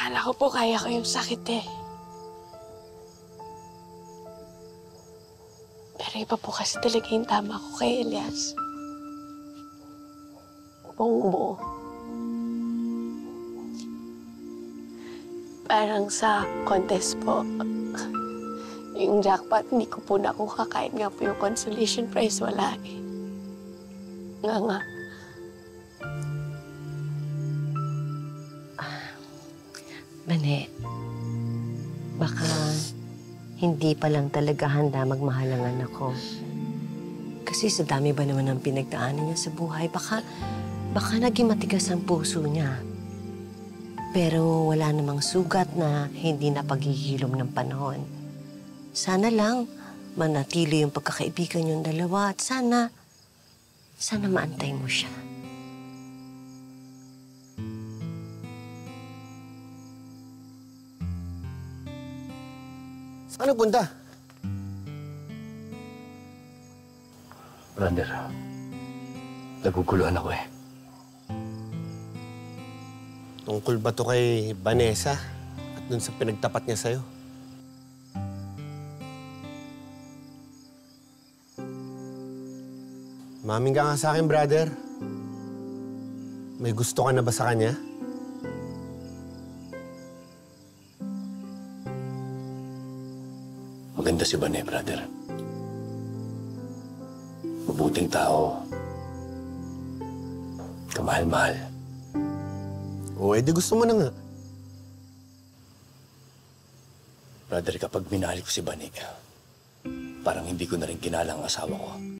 Akala ko po kaya ko yung sakit eh. Pero iba po kasi talaga yung tama ko kay Elias. Buong buo. Parang sa contest po, yung jackpot, hindi ko po nakuha kahit nga po yung consolation prize, wala eh. Nga. Bane, baka hindi pa lang talaga handa magmahal ang anak ko. Kasi sa dami ba naman ang pinagdaanan niya sa buhay, baka naging matigas ang puso niya. Pero wala namang sugat na hindi na paghihilom ng panahon. Sana lang manatili yung pagkakaibigan yung dalawa at sana maantay mo siya. Saan nagpunta? Brother, naguguluhan ako eh. Tungkol ba to kay Vanessa at dun sa pinagtapat niya sa'yo? Maming ka nga sa akin, brother. May gusto ka na ba sa kanya? Maganda si Bane, brother. Mabuting tao. Kamahal-mahal. O, edi gusto mo na nga. Brother, kapag minahal ko si Bane, parang hindi ko na rin kinalang ang asawa ko.